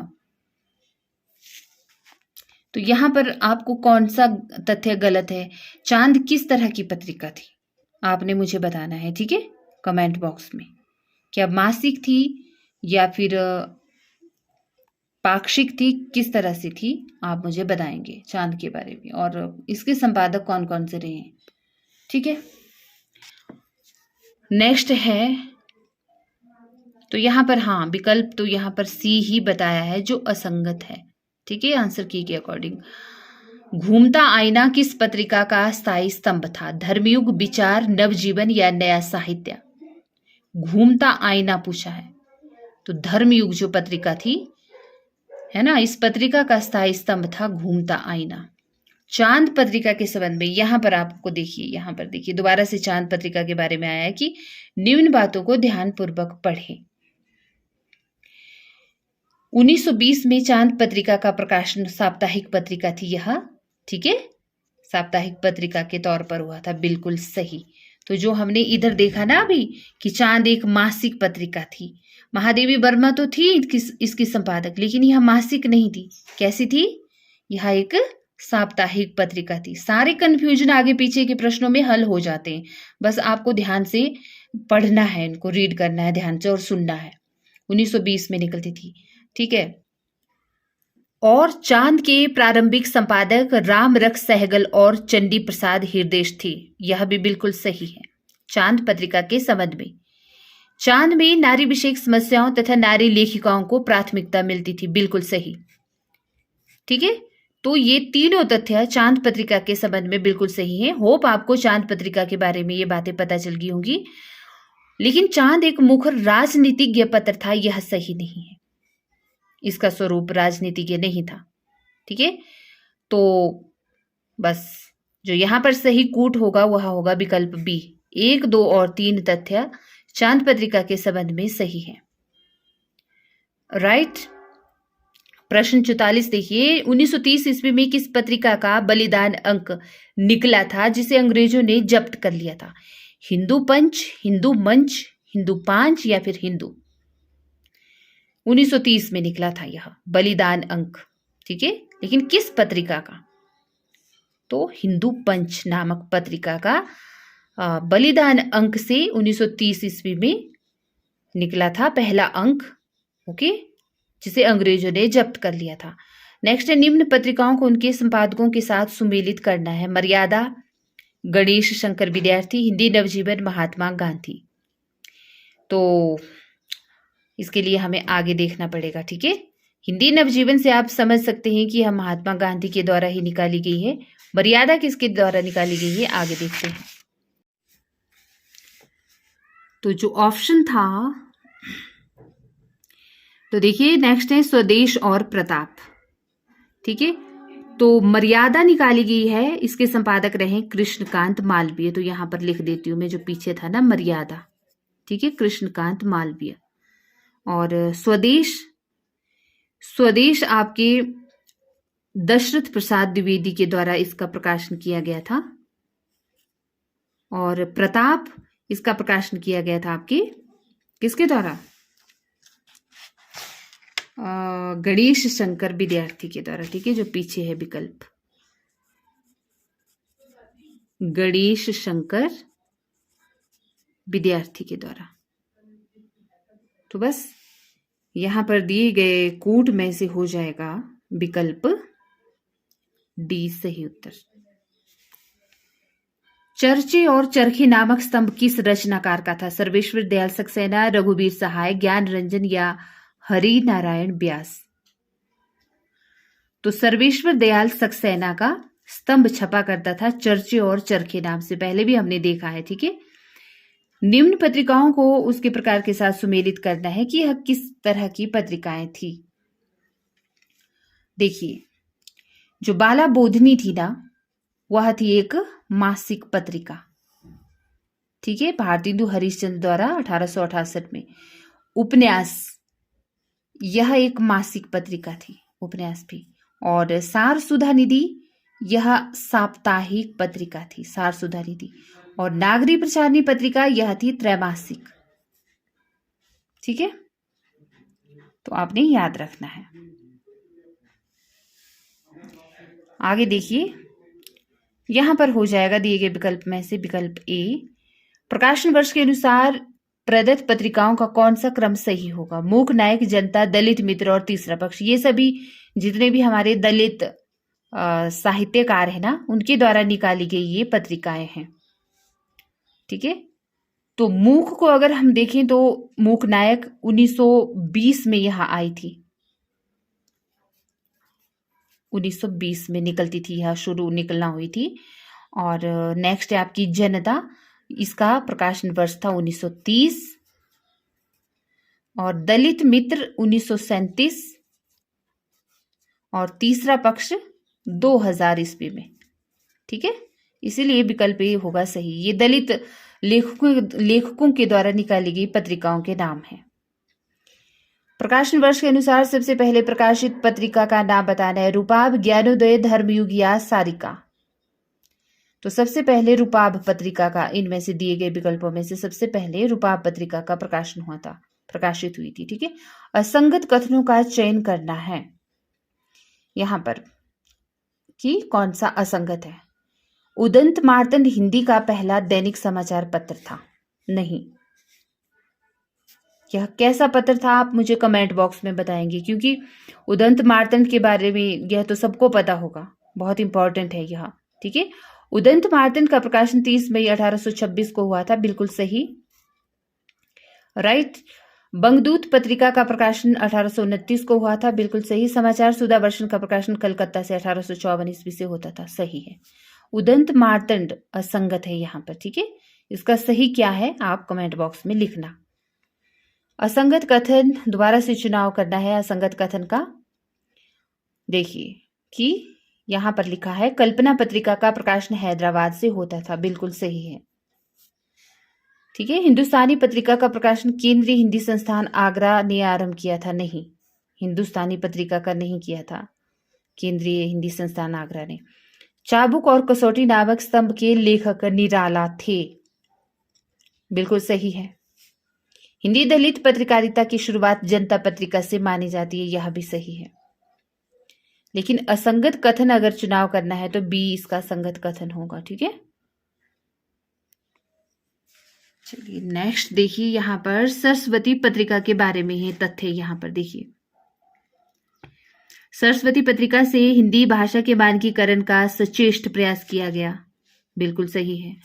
तो यहां पर आपको कौन सा तथ्य गलत है? चांद किस तरह की पत्रिका थी आपने मुझे बताना है, ठीक है, कमेंट बॉक्स में। क्या मासिक थी या फिर पाक्षिक थी, किस तरह से थी आप मुझे बताएंगे चांद के बारे में, और इसके संपादक कौन कौन से रहे हैं। ठीक है, नेक्स्ट है, तो यहां पर हाँ विकल्प तो यहां पर सी ही बताया है जो असंगत है। ठीक है, आंसर की के अकॉर्डिंग। घूमता आईना किस पत्रिका का स्थायी स्तंभ था? धर्मयुग, विचार, नवजीवन या नया साहित्य? घूमता आईना पूछा है, तो धर्मयुग जो पत्रिका थी, है ना, इस पत्रिका का स्थायी स्तंभ था घूमता आईना। चांद पत्रिका के संबंध में यहां पर आपको देखिए, यहां पर देखिए दोबारा से चांद पत्रिका के बारे में आया है कि निम्न बातों को ध्यानपूर्वक पढ़ें। 1920 में चांद पत्रिका का प्रकाशन साप्ताहिक पत्रिका थी यह, ठीक है, साप्ताहिक पत्रिका के तौर पर हुआ था, बिल्कुल सही। तो जो हमने इधर देखा ना अभी कि चांद एक मासिक पत्रिका थी, महादेवी वर्मा तो थी इसकी संपादक, लेकिन यह मासिक नहीं थी, कैसी थी, यह एक साप्ताहिक पत्रिका थी। सारे कंफ्यूजन आगे पीछे के प्रश्नों में हल हो जाते हैं, बस आपको ध्यान से पढ़ना है, इनको रीड करना है ध्यान से और सुनना है। 1920 में निकलती थी, ठीक है। और चांद के प्रारंभिक संपादक रामरख सहगल और चंडी प्रसाद हिरदेश थे। यह भी बिल्कुल सही है। चांद पत्रिका के संबंध में, चांद में नारी विषयक समस्याओं तथा नारी लेखिकाओं को प्राथमिकता मिलती थी। बिल्कुल सही। ठीक है, तो ये तीनों तथ्य चांद पत्रिका के संबंध में बिल्कुल सही है। होप आपको चांद पत्रिका के बारे में ये बातें पता चल गई होंगी। लेकिन चांद एक मुख्य राजनीतिज्ञ पत्र था, यह सही नहीं है। इसका स्वरूप राजनीतिज्ञ नहीं था। ठीक है, तो बस जो यहां पर सही कूट होगा वह होगा विकल्प बी। 1, 2 और 3 तथ्य चांद पत्रिका के संबंध में सही है। राइट। प्रश्न 44 देखिए, 1930 ईस्वी में किस पत्रिका का बलिदान अंक निकला था जिसे अंग्रेजों ने जब्त कर लिया था? हिंदू पंच, हिंदू मंच, हिंदू पांच या फिर हिंदू? 1930 में निकला था यह बलिदान अंक। ठीक है, लेकिन किस पत्रिका का? तो हिंदू पंच नामक पत्रिका का बलिदान अंक से 1930 ईस्वी में निकला था पहला अंक। ओके, जिसे अंग्रेजों ने जब्त कर लिया था। नेक्स्ट है, निम्न पत्रिकाओं को उनके संपादकों के साथ सुमेलित करना है। मर्यादा, गणेश शंकर विद्यार्थी, हिंदी नवजीवन, महात्मा गांधी। तो इसके लिए हमें आगे देखना पड़ेगा। ठीक है, हिंदी नवजीवन से आप समझ सकते हैं कि यह महात्मा गांधी के द्वारा ही निकाली गई है। मर्यादा किसके द्वारा निकाली गई है, आगे देखते हैं। तो जो ऑप्शन था, तो देखिए नेक्स्ट है स्वदेश और प्रताप। ठीक है, तो मर्यादा निकाली गई है, इसके संपादक रहे कृष्णकांत मालवीय। तो यहां पर लिख देती हूं मैं, जो पीछे था ना मर्यादा। ठीक है, कृष्णकांत मालवीय। और स्वदेश आपके दशरथ प्रसाद द्विवेदी के द्वारा इसका प्रकाशन किया गया था। और प्रताप, इसका प्रकाशन किया गया था आपके किसके द्वारा? गणेश शंकर विद्यार्थी के द्वारा। ठीक है, जो पीछे है विकल्प, गणेश शंकर विद्यार्थी के द्वारा। तो बस यहां पर दिए गए कूट में से हो जाएगा विकल्प डी सही उत्तर। चर्चे और चरखे नामक स्तंभ किस रचनाकार का था? सर्वेश्वर दयाल सक्सेना, रघुवीर सहाय, ज्ञान रंजन या हरि नारायण व्यास? तो सर्वेश्वर दयाल सक्सेना का स्तंभ छपा करता था चर्चे और चरखे नाम से, पहले भी हमने देखा है। ठीक है, निम्न पत्रिकाओं को उसके प्रकार के साथ सुमेलित करना है कि यह किस तरह की पत्रिकाएं थी। देखिए, जो बाला बोधनी थी ना, वह थी एक मासिक पत्रिका। ठीक है, भारतेंदु हरिश्चंद्र द्वारा 1868 में। उपन्यास, यह एक मासिक पत्रिका थी, उपन्यास भी। और सार सुधा निधि, यह साप्ताहिक पत्रिका थी, सार सुधा निधि। और नागरी प्रचारणी पत्रिका, यह थी त्रैमासिक। ठीक है, तो आपने याद रखना है। आगे देखिए, यहां पर हो जाएगा दिए गए विकल्प में से विकल्प ए। प्रकाशन वर्ष के अनुसार प्रदत्त पत्रिकाओं का कौन सा क्रम सही होगा? मूक, नायक, जनता, दलित मित्र और तीसरा पक्ष। ये सभी जितने भी हमारे दलित साहित्यकार है ना, उनके द्वारा निकाली गई ये पत्रिकाएं हैं। ठीक है, तो मूक को अगर हम देखें तो मूक नायक 1920 में यह आई थी। 1920 में निकलती थी, यह शुरू निकलना हुई थी। और नेक्स्ट है आपकी जनता, इसका प्रकाशन वर्ष था 1930। और दलित मित्र 1937। और तीसरा पक्ष 2000 ईस्वी में। ठीक है, इसीलिए विकल्प ये होगा सही। ये दलित लेखकों के द्वारा निकाली गई पत्रिकाओं के नाम हैं। प्रकाशन वर्ष के अनुसार सबसे पहले प्रकाशित पत्रिका का नाम बताना है। रूपाब, ज्ञानोदय, धर्मयुग या सारिका? तो सबसे पहले रूपाब पत्रिका का, इनमें से दिए गए विकल्पों में से सबसे पहले रूपाब पत्रिका का प्रकाशन हुआ था, प्रकाशित हुई थी। ठीक है, असंगत कथनों का चयन करना है यहां पर कि कौन सा असंगत है। उदंत मार्तंड हिंदी का पहला दैनिक समाचार पत्र था? नहीं, यह कैसा पत्र था आप मुझे कमेंट बॉक्स में बताएंगे, क्योंकि उदंत मार्तंड के बारे में यह तो सबको पता होगा, बहुत इंपॉर्टेंट है यह। ठीक है, उदंत मार्तंड का प्रकाशन 30 मई 1826 को हुआ था, बिल्कुल सही, राइट। बंगदूत पत्रिका का प्रकाशन 1829 को हुआ था, बिल्कुल सही। समाचार सुधा वर्षन का प्रकाशन कलकत्ता से 1854 ईस्वी से होता था, सही है। उदंत मार्तंड असंगत है यहाँ पर। ठीक है, इसका सही क्या है आप कमेंट बॉक्स में लिखना। असंगत कथन दोबारा से चुनाव करना है। असंगत कथन का देखिए कि यहां पर लिखा है कल्पना पत्रिका का प्रकाशन हैदराबाद से होता था, बिल्कुल सही है। ठीक है, हिंदुस्तानी पत्रिका का प्रकाशन केंद्रीय हिंदी संस्थान आगरा ने आरंभ किया था, नहीं, हिंदुस्तानी पत्रिका का नहीं किया था, केंद्रीय हिंदी संस्थान आगरा ने। चाबुक और कसौटी नामक स्तंभ के लेखक निराला थे, बिल्कुल सही है। हिंदी दलित पत्रकारिता की शुरुआत जनता पत्रिका से मानी जाती है, यह भी सही है। लेकिन असंगत कथन अगर चुनाव करना है तो बी इसका संगत कथन होगा। ठीक है, चलिए नेक्स्ट देखिए, यहां पर सरस्वती पत्रिका के बारे में है तथ्य। यहां पर देखिए, सरस्वती पत्रिका से हिंदी भाषा के मानकीकरण का सचेष्ट प्रयास किया गया, बिल्कुल सही है।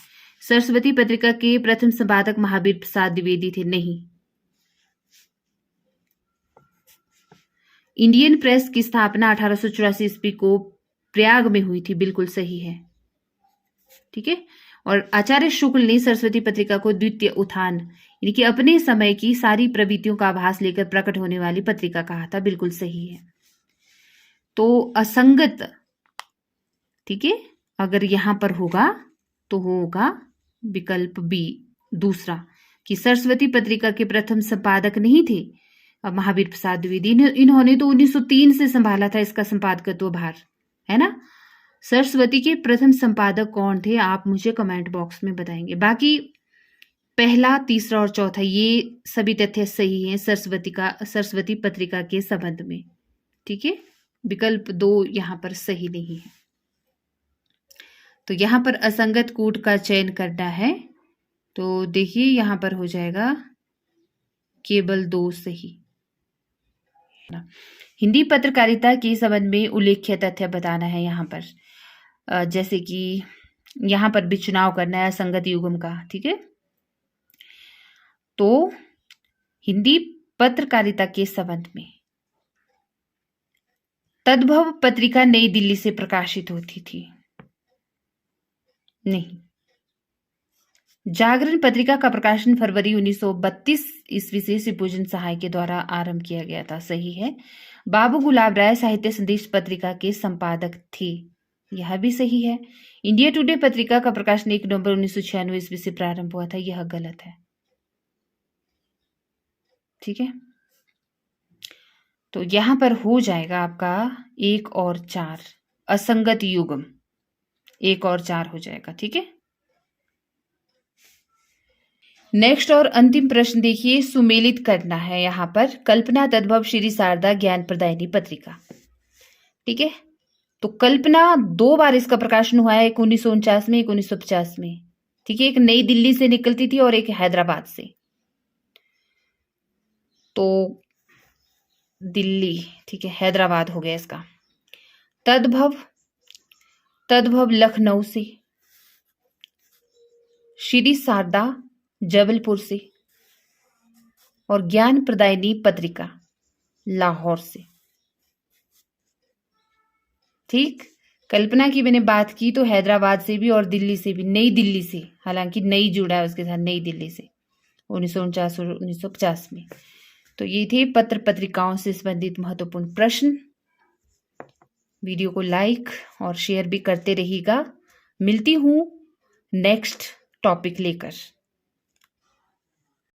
सरस्वती पत्रिका के प्रथम संपादक महावीर प्रसाद द्विवेदी थे, नहीं। इंडियन प्रेस की स्थापना 1884 ईस्वी को प्रयाग में हुई थी, बिल्कुल सही है। ठीक है, और आचार्य शुक्ल ने सरस्वती पत्रिका को द्वितीय उत्थान यानी कि अपने समय की सारी प्रवृत्तियों का आभास लेकर प्रकट होने वाली पत्रिका कहा था, बिल्कुल सही है। तो असंगत, ठीक है, अगर यहां पर होगा तो होगा विकल्प बी दूसरा, कि सरस्वती पत्रिका के प्रथम संपादक नहीं थे महावीर प्रसाद द्विवेदी, इन्होंने तो 1903 से संभाला था इसका संपादकत्व भार, है ना। सरस्वती के प्रथम संपादक कौन थे आप मुझे कमेंट बॉक्स में बताएंगे। बाकी पहला, तीसरा और चौथा ये सभी तथ्य सही हैं सरस्वती पत्रिका के संबंध में। ठीक है, विकल्प 2 यहां पर सही नहीं है। तो यहां पर असंगत कूट का चयन करना है, तो देखिए यहां पर हो जाएगा केवल 2 सही। हिंदी पत्रकारिता के संबंध में उल्लेख्य तथ्य बताना है यहां पर, जैसे कि यहां पर भी चुनाव करना है असंगत युग्म का। ठीक है, तो हिंदी पत्रकारिता के संबंध में तद्भव पत्रिका नई दिल्ली से प्रकाशित होती थी, नहीं। जागरण पत्रिका का प्रकाशन फरवरी 1932 ईस्वी से श्रीपूजन सहाय के द्वारा आरंभ किया गया था, सही है। बाबू गुलाब राय साहित्य संदेश पत्रिका के संपादक थे, यह भी सही है। इंडिया टुडे पत्रिका का प्रकाशन 1 नवंबर 1996 ईस्वी से प्रारंभ हुआ था, यह गलत है। ठीक है, तो यहां पर हो जाएगा आपका 1 और 4 असंगत युग्म, 1 और 4 हो जाएगा। ठीक है, नेक्स्ट और अंतिम प्रश्न देखिए, सुमेलित करना है यहां पर कल्पना तद्भव श्री शारदा ज्ञान प्रदायिनी पत्रिका। ठीक है, तो कल्पना 2 बार इसका प्रकाशन हुआ है, एक 1949 में, एक 1950 में। ठीक है, एक नई दिल्ली से निकलती थी और एक हैदराबाद से। तो दिल्ली, ठीक है, हैदराबाद हो गया इसका। तद्भव लखनऊ से, श्री शारदा जबलपुर से, और ज्ञान प्रदायिनी पत्रिका लाहौर से। ठीक, कल्पना की मैंने बात की तो हैदराबाद से भी और दिल्ली से भी, नई दिल्ली से, हालांकि नई जुड़ा है उसके साथ, नई दिल्ली से 1949 और 1950 में। तो ये थे पत्र पत्रिकाओं से संबंधित महत्वपूर्ण प्रश्न। वीडियो को लाइक और शेयर भी करते रहिएगा। मिलती हूँ नेक्स्ट टॉपिक लेकर।